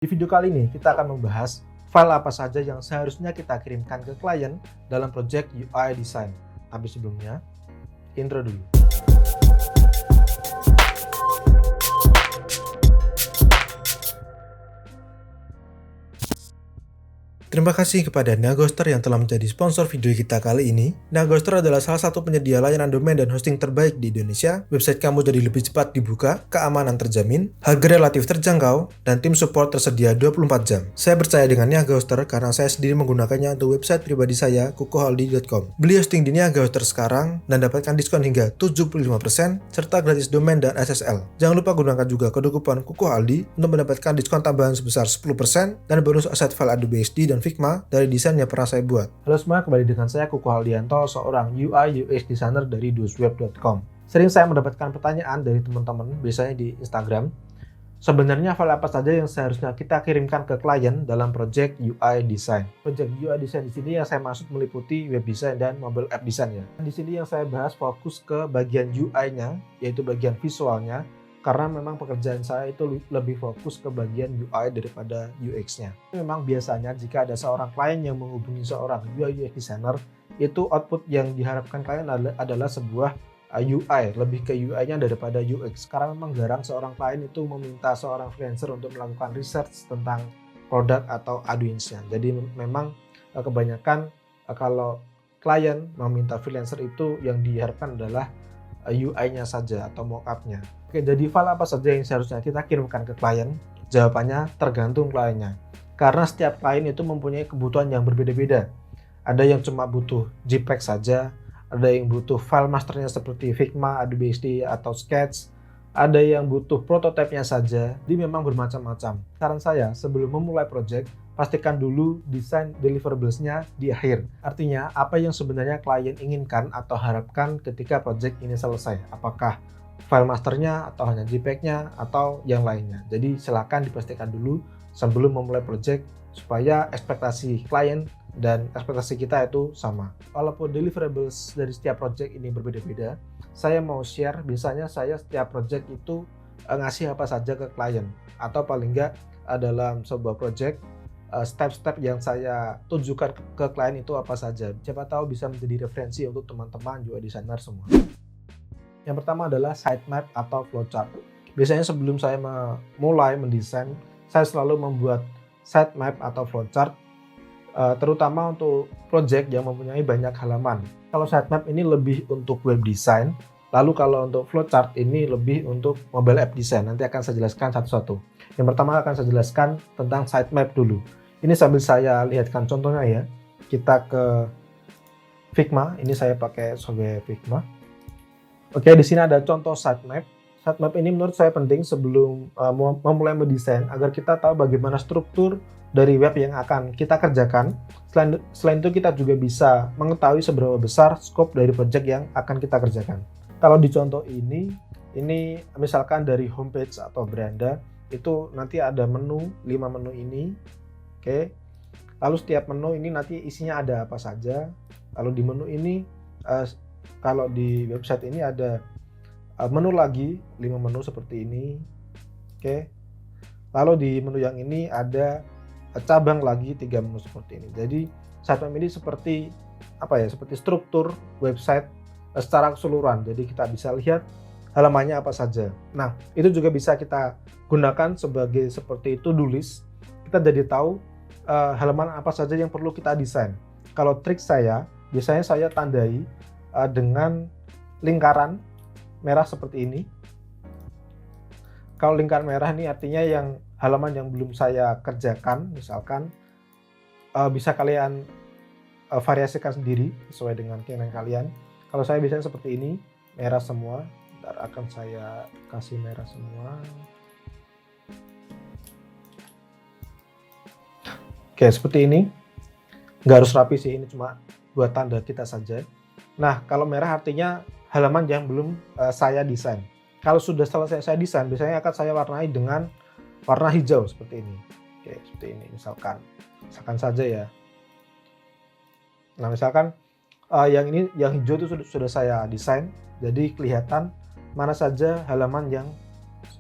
Di video kali ini kita akan membahas file apa saja yang seharusnya kita kirimkan ke klien dalam project UI design. Tapi sebelumnya, intro dulu. Terima kasih kepada Nagoster yang telah menjadi sponsor video kita kali ini. Nagoster adalah salah satu penyedia layanan domain dan hosting terbaik di Indonesia. Website kamu jadi lebih cepat dibuka, keamanan terjamin, harga relatif terjangkau, dan tim support tersedia 24 jam. Saya percaya dengan Nagoster karena saya sendiri menggunakannya untuk website pribadi saya, kukohaldi.com. Beli hosting di Nagoster sekarang dan dapatkan diskon hingga 75% serta gratis domain dan SSL. Jangan lupa gunakan juga kode kupon kukohaldi untuk mendapatkan diskon tambahan sebesar 10% dan bonus aset file Adobe XD dan Figma dari desain yang pernah saya buat. Halo semua, kembali dengan saya Kuko Haldianto, seorang UI UX designer dari dusweb.com. Sering saya mendapatkan pertanyaan dari teman-teman, biasanya di Instagram. Sebenarnya file apa saja yang seharusnya kita kirimkan ke klien dalam project UI design? Project UI design di sini yang saya maksud meliputi web design dan mobile app design ya. Di sini yang saya bahas fokus ke bagian UI-nya, yaitu bagian visualnya. Karena memang pekerjaan saya itu lebih fokus ke bagian UI daripada UX-nya. Memang biasanya jika ada seorang klien yang menghubungi seorang UI UX designer, itu output yang diharapkan klien adalah sebuah UI, lebih ke UI-nya daripada UX. Karena memang jarang seorang klien itu meminta seorang freelancer untuk melakukan research tentang produk atau audience-nya. Jadi memang kebanyakan kalau klien meminta freelancer itu yang diharapkan adalah UI-nya saja atau mockup-nya. Oke, jadi file apa saja yang seharusnya kita kirimkan ke klien? Jawabannya tergantung kliennya. Karena setiap klien itu mempunyai kebutuhan yang berbeda-beda. Ada yang cuma butuh JPEG saja, ada yang butuh file masternya seperti Figma, Adobe XD, atau Sketch, ada yang butuh prototipe-nya saja. Jadi memang bermacam-macam. Saran saya, sebelum memulai project, pastikan dulu desain deliverables-nya di akhir. Artinya, apa yang sebenarnya klien inginkan atau harapkan ketika project ini selesai. Apakah file masternya, atau hanya JPEG-nya, atau yang lainnya. Jadi silakan dipastikan dulu sebelum memulai project supaya ekspektasi klien dan ekspektasi kita itu sama. Walaupun deliverables dari setiap project ini berbeda-beda, saya mau share, biasanya saya setiap project itu ngasih apa saja ke klien. Atau paling nggak dalam sebuah project, step-step yang saya tunjukkan ke klien itu apa saja. Siapa tahu bisa menjadi referensi untuk teman-teman UI designer semua. Yang pertama adalah sitemap atau flowchart. Biasanya sebelum saya mulai mendesain, saya selalu membuat sitemap atau flowchart, terutama untuk project yang mempunyai banyak halaman. Kalau sitemap ini lebih untuk web design, lalu kalau untuk flowchart ini lebih untuk mobile app design. Nanti akan saya jelaskan satu-satu. Yang pertama akan saya jelaskan tentang sitemap dulu. Ini sambil saya lihatkan contohnya ya. Kita ke Figma, ini saya pakai software Figma. Oke, di sini ada contoh sitemap. Sitemap ini menurut saya penting sebelum memulai mendesain agar kita tahu bagaimana struktur dari web yang akan kita kerjakan. Selain itu kita juga bisa mengetahui seberapa besar scope dari project yang akan kita kerjakan. Kalau di contoh ini misalkan dari homepage atau beranda, itu nanti ada menu, 5 menu ini. Oke. Lalu setiap menu ini nanti isinya ada apa saja. Lalu di menu ini kalau di website ini ada menu lagi, 5 menu seperti ini. Oke. Lalu di menu yang ini ada cabang lagi 3 menu seperti ini. Jadi sitemap ini seperti seperti struktur website secara keseluruhan. Jadi kita bisa lihat halamannya apa saja. Nah, itu juga bisa kita gunakan seperti to-do list. Kita jadi tahu halaman apa saja yang perlu kita desain. Kalau trik saya, biasanya saya tandai dengan lingkaran merah seperti ini. Kalau lingkaran merah ini artinya yang halaman yang belum saya kerjakan, misalkan bisa kalian variasikan sendiri sesuai dengan keinginan kalian. Kalau saya biasanya seperti ini, merah semua. Ntar akan saya kasih merah semua. Oke, seperti ini. Nggak harus rapi sih, ini cuma buat tanda kita saja. Nah, kalau merah artinya halaman yang belum saya desain. Kalau sudah selesai saya desain, biasanya akan saya warnai dengan warna hijau seperti ini. Oke, seperti ini misalkan saja ya. Nah, misalkan yang hijau itu sudah saya desain, jadi kelihatan mana saja halaman yang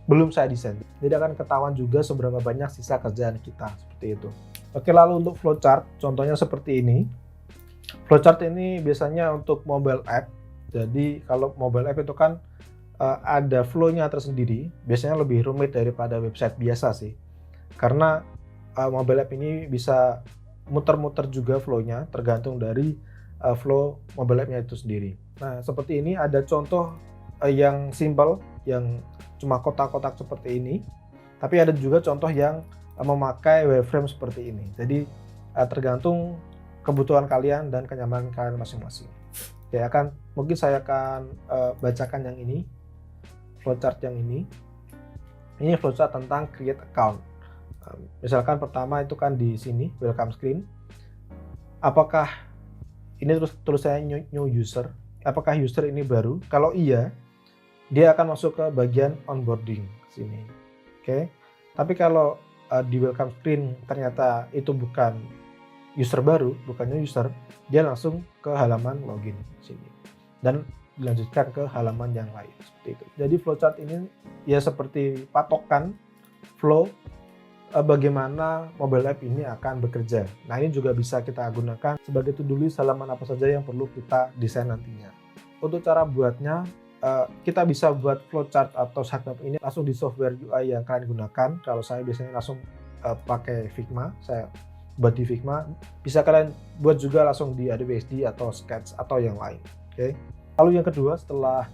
belum saya desain. Jadi akan ketahuan juga seberapa banyak sisa kerjaan kita, seperti itu. Oke, lalu untuk flowchart, contohnya seperti ini. Flowchart ini biasanya untuk mobile app. Jadi kalau mobile app itu kan ada flow-nya tersendiri, biasanya lebih rumit daripada website biasa sih. Karena mobile app ini bisa muter-muter juga flow-nya, tergantung dari flow mobile app-nya itu sendiri. Nah, seperti ini ada contoh yang simple, yang cuma kotak-kotak seperti ini, tapi ada juga contoh yang memakai wireframe seperti ini. Jadi tergantung kebutuhan kalian dan kenyamanan kalian masing-masing. Oke, mungkin saya akan bacakan yang ini, flowchart yang ini. Ini flowchart tentang create account. Misalkan pertama itu kan di sini welcome screen. Apakah ini tulisannya new user? Apakah user ini baru? Kalau iya, dia akan masuk ke bagian onboarding sini. Oke. Tapi kalau di welcome screen ternyata itu bukan user baru, bukan new user, dia langsung ke halaman login sini dan dilanjutkan ke halaman yang lain, seperti itu. Jadi flowchart ini ya seperti patokan flow bagaimana mobile app ini akan bekerja. Nah, ini juga bisa kita gunakan sebagai to-do list halaman apa saja yang perlu kita desain nantinya. Untuk cara buatnya, kita bisa buat flowchart atau sitemap ini langsung di software UI yang kalian gunakan. Kalau saya biasanya langsung pakai Figma, saya buat di Figma. Bisa kalian buat juga langsung di Adobe XD atau Sketch atau yang lain. Oke. Lalu yang kedua, setelah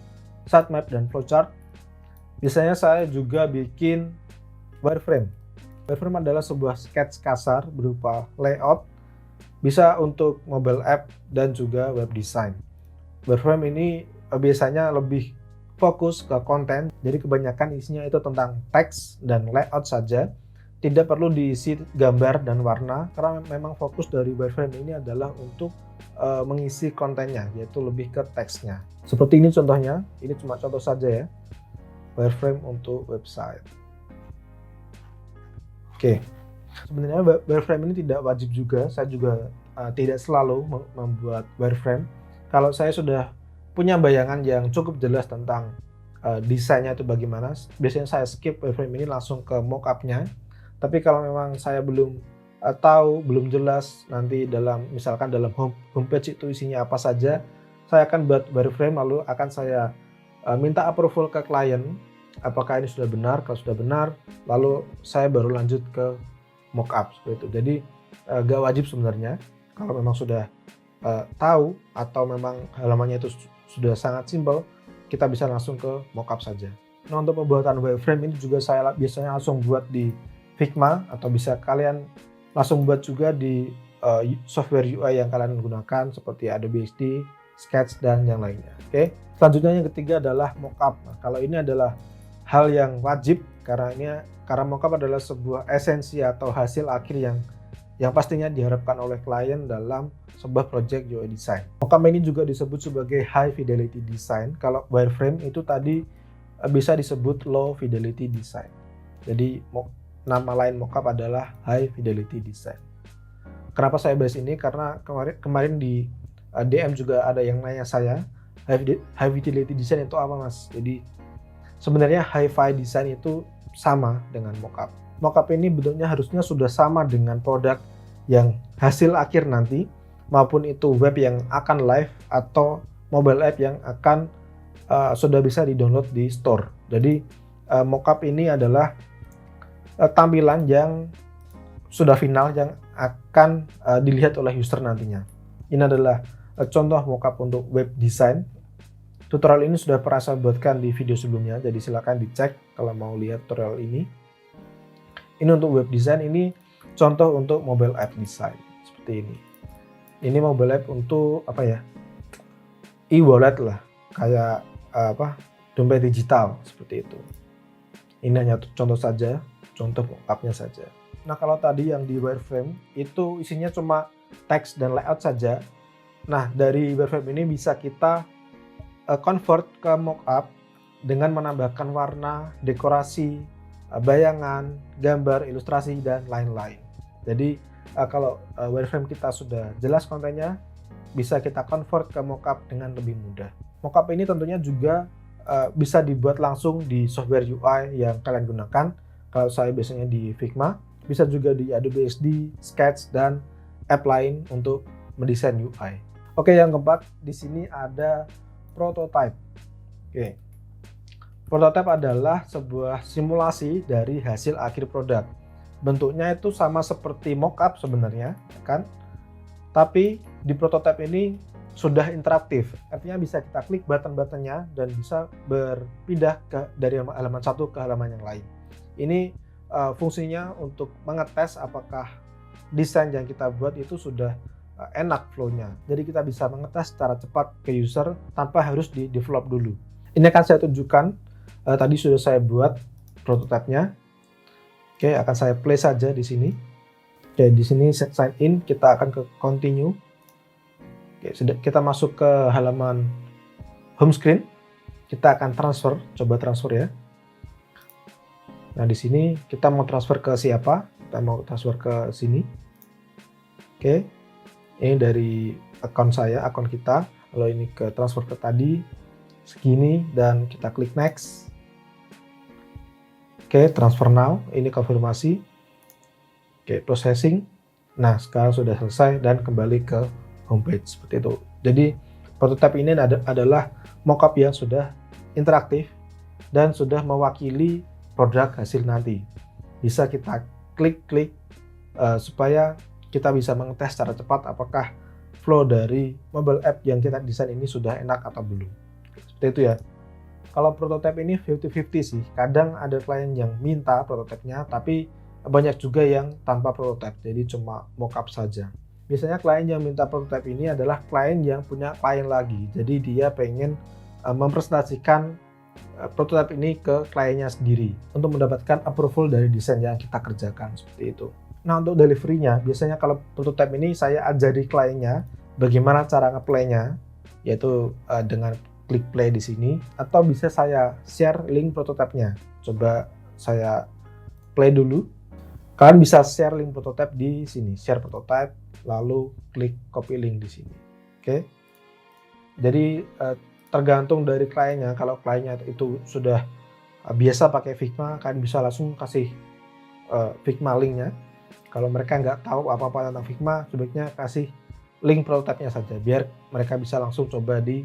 sitemap dan flowchart, biasanya saya juga bikin wireframe. Wireframe adalah sebuah sketch kasar berupa layout, bisa untuk mobile app dan juga web design. Wireframe ini biasanya lebih fokus ke konten, jadi kebanyakan isinya itu tentang teks dan layout saja, tidak perlu diisi gambar dan warna, karena memang fokus dari wireframe ini adalah untuk mengisi kontennya, yaitu lebih ke teksnya. Seperti ini contohnya, ini cuma contoh saja ya, wireframe untuk website. Oke, sebenarnya wireframe ini tidak wajib juga, saya juga tidak selalu membuat wireframe. Kalau saya sudah punya bayangan yang cukup jelas tentang desainnya itu bagaimana, biasanya saya skip wireframe ini langsung ke mockup-nya. Tapi kalau memang saya belum tahu, belum jelas nanti misalkan dalam homepage itu isinya apa saja, saya akan buat wireframe lalu akan saya minta approval ke klien apakah ini sudah benar. Kalau sudah benar, lalu saya baru lanjut ke mockup seperti itu. Jadi gak wajib sebenarnya, kalau memang sudah tahu atau memang halamannya itu sudah sangat simpel, kita bisa langsung ke mockup saja. Nah, untuk pembuatan wireframe ini juga saya biasanya langsung buat di Figma, atau bisa kalian langsung buat juga di software UI yang kalian gunakan seperti Adobe XD, Sketch, dan yang lainnya. Oke. Selanjutnya yang ketiga adalah mockup. Nah, kalau ini adalah hal yang wajib karena mockup adalah sebuah esensi atau hasil akhir yang pastinya diharapkan oleh klien dalam sebuah project UI design. Mockup ini juga disebut sebagai high fidelity design. Kalau wireframe itu tadi bisa disebut low fidelity design. Jadi nama lain mockup adalah high fidelity design. Kenapa saya bahas ini? Karena kemarin di DM juga ada yang nanya saya, high fidelity design itu apa, Mas? Jadi sebenarnya hi-fi design itu sama dengan mockup. Mockup ini bentuknya harusnya sudah sama dengan produk yang hasil akhir nanti, maupun itu web yang akan live atau mobile app yang akan sudah bisa di-download di store. Jadi mockup ini adalah tampilan yang sudah final yang akan dilihat oleh user nantinya. Ini adalah contoh mockup untuk web design. Tutorial ini sudah pernah saya buatkan di video sebelumnya, jadi silakan dicek kalau mau lihat tutorial ini. Ini untuk web design, ini contoh untuk mobile app design seperti ini. Ini mobile app untuk apa ya? E-wallet lah, kayak dompet digital seperti itu. Ini hanya contoh saja, contoh mockupnya saja. Nah, kalau tadi yang di wireframe itu isinya cuma teks dan layout saja. Nah, dari wireframe ini bisa kita convert ke mockup dengan menambahkan warna, dekorasi, bayangan, gambar, ilustrasi, dan lain-lain. Jadi kalau wireframe kita sudah jelas kontennya, bisa kita convert ke mockup dengan lebih mudah. Mockup ini tentunya juga bisa dibuat langsung di software UI yang kalian gunakan. Kalau saya biasanya di Figma, bisa juga di Adobe XD, Sketch, dan app lain untuk mendesain UI. Oke, yang keempat, di sini ada prototype. Oke. Prototype adalah sebuah simulasi dari hasil akhir produk. Bentuknya itu sama seperti mockup sebenarnya, kan? Tapi di prototype ini sudah interaktif, artinya bisa kita klik button-buttonnya dan bisa berpindah dari halaman satu ke halaman yang lain. Ini fungsinya untuk mengetes apakah desain yang kita buat itu sudah enak flow-nya. Jadi kita bisa mengetes secara cepat ke user tanpa harus di-develop dulu. Ini akan saya tunjukkan, tadi sudah saya buat prototipenya. Oke, akan saya play saja di sini. Oke, di sini sign in, kita akan ke continue. Oke, kita masuk ke halaman home screen. Kita akan transfer, coba transfer ya. Nah, di sini kita mau transfer ke siapa? Kita mau transfer ke sini. Oke, ini dari akun saya, akun kita. Kalau ini ke transfer ke tadi, segini, dan kita klik next. Oke, transfer now, ini konfirmasi. Oke, processing. Nah, sekarang sudah selesai dan kembali ke homepage seperti itu. Jadi prototype ini adalah mockup yang sudah interaktif dan sudah mewakili produk hasil nanti. Bisa kita klik-klik supaya kita bisa mengetes secara cepat apakah flow dari mobile app yang kita desain ini sudah enak atau belum. Seperti itu ya. Kalau prototype ini 50-50 sih. Kadang ada klien yang minta prototipenya, tapi banyak juga yang tanpa prototype, jadi cuma mockup saja. Biasanya klien yang minta prototype ini adalah klien yang punya klien lagi. Jadi dia pengen mempresentasikan prototype ini ke kliennya sendiri untuk mendapatkan approval dari desain yang kita kerjakan, seperti itu. Nah, untuk delivery-nya, biasanya kalau prototype ini saya ajari kliennya bagaimana cara nge-play-nya, yaitu dengan klik play di sini, atau bisa saya share link prototipenya. Coba saya play dulu. Kalian bisa share link prototype di sini, share prototype, lalu klik copy link di sini. Oke. Jadi tergantung dari kliennya. Kalau kliennya itu sudah biasa pakai Figma, kalian bisa langsung kasih Figma linknya. Kalau mereka nggak tahu apa-apa tentang Figma, sebaiknya kasih link prototipenya saja, biar mereka bisa langsung coba di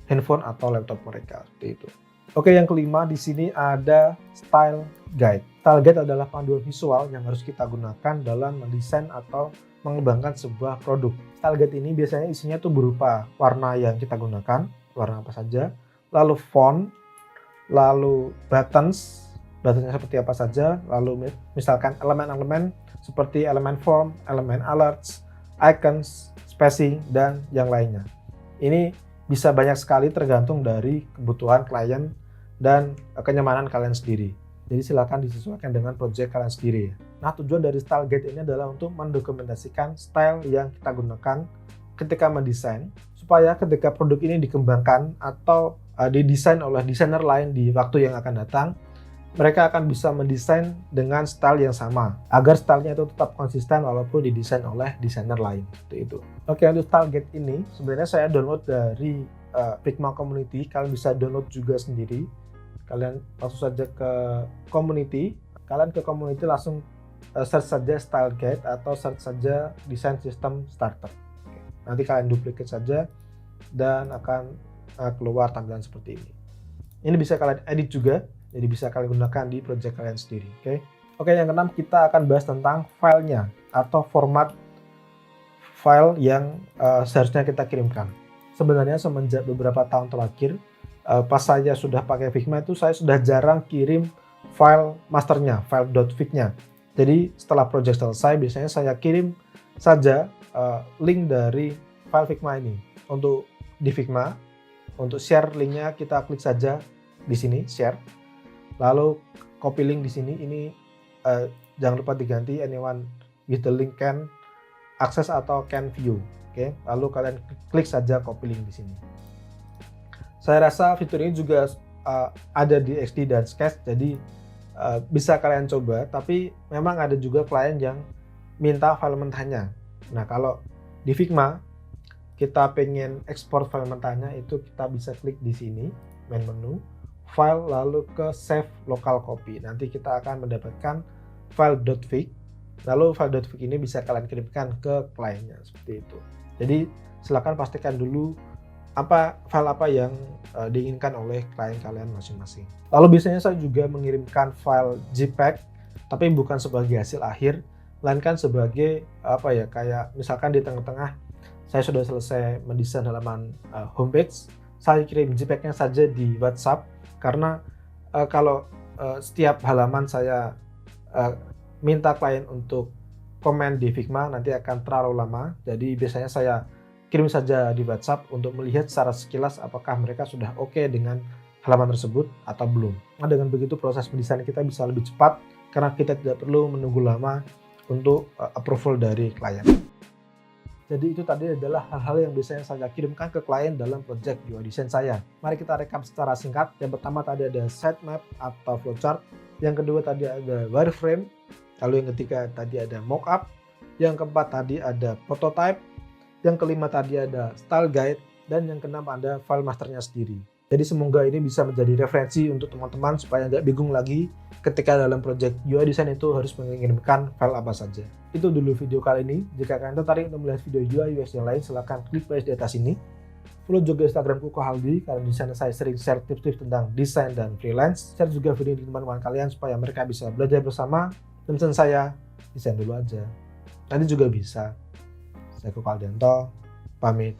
handphone atau laptop mereka, seperti itu. Oke, yang kelima di sini ada style guide. Style guide adalah panduan visual yang harus kita gunakan dalam mendesain atau mengembangkan sebuah produk. Style guide ini biasanya isinya tuh berupa warna yang kita gunakan, warna apa saja, lalu font, lalu buttonsnya seperti apa saja, lalu misalkan elemen-elemen seperti elemen form, elemen alerts, icons, spacing, dan yang lainnya. Ini bisa banyak sekali tergantung dari kebutuhan klien dan kenyamanan kalian sendiri. Jadi silakan disesuaikan dengan project kalian sendiri. Nah, tujuan dari style guide ini adalah untuk mendokumentasikan style yang kita gunakan ketika mendesain, supaya ketika produk ini dikembangkan atau didesain oleh desainer lain di waktu yang akan datang, mereka akan bisa mendesain dengan style yang sama, agar stylenya itu tetap konsisten walaupun didesain oleh desainer lain, seperti itu. Oke, untuk style guide ini sebenarnya saya download dari Figma Community. Kalian bisa download juga sendiri. Kalian langsung saja ke community. Kalian ke community langsung search saja style guide atau search saja design system starter. Oke. Nanti kalian duplicate saja dan akan keluar tampilan seperti ini. Ini bisa kalian edit juga. Jadi bisa kalian gunakan di project kalian sendiri. Oke, yang keenam kita akan bahas tentang filenya atau format file yang seharusnya kita kirimkan. Sebenarnya semenjak beberapa tahun terakhir, pas saya sudah pakai Figma itu saya sudah jarang kirim file masternya, file .fig-nya. Jadi setelah project selesai, biasanya saya kirim saja link dari file Figma ini. Untuk di Figma, untuk share linknya kita klik saja di sini, share. Lalu copy link di sini, ini jangan lupa diganti anyone with the link can access atau can view. Oke, lalu kalian klik saja copy link di sini. Saya rasa fitur ini juga ada di XD dan Sketch, jadi bisa kalian coba. Tapi memang ada juga klien yang minta file mentahnya. Nah, kalau di Figma kita pengen ekspor file mentahnya, itu kita bisa klik di sini. main menu, file, lalu ke save local copy. Nanti kita akan mendapatkan file .fig. Lalu file .fig ini bisa kalian kirimkan ke kliennya seperti itu. Jadi silakan pastikan dulu file apa yang diinginkan oleh klien kalian masing-masing. Lalu biasanya saya juga mengirimkan file JPEG, tapi bukan sebagai hasil akhir, melainkan sebagai kayak misalkan di tengah-tengah saya sudah selesai mendesain halaman homepage, saya kirim JPEG-nya saja di WhatsApp, karena kalau setiap halaman saya minta klien untuk komen di Figma nanti akan terlalu lama. Jadi biasanya saya kirim saja di WhatsApp untuk melihat secara sekilas apakah mereka sudah oke dengan halaman tersebut atau belum. Nah, dengan begitu proses pendesain kita bisa lebih cepat karena kita tidak perlu menunggu lama untuk approval dari klien. Jadi itu tadi adalah hal-hal yang biasanya saya kirimkan ke klien dalam project UI design saya. Mari kita rekap secara singkat. Yang pertama tadi ada sitemap atau flowchart. Yang kedua tadi ada wireframe. Lalu yang ketiga tadi ada mockup. Yang keempat tadi ada prototype. Yang kelima tadi ada style guide. Dan yang keenam ada file masternya sendiri. Jadi semoga ini bisa menjadi referensi untuk teman-teman supaya nggak bingung lagi ketika dalam project UI design itu harus mengirimkan file apa saja. Itu dulu video kali ini. Jika kalian tertarik untuk melihat video UI UX yang lain, silahkan klik playlist di atas ini. Follow juga Instagramku Kohaldi, karena di sana saya sering share tips-tips tentang desain dan freelance. Share juga video ini di teman-teman kalian supaya mereka bisa belajar bersama. Dan pesan saya, desain dulu aja. Nanti juga bisa. Saya Kohaldianto, pamit.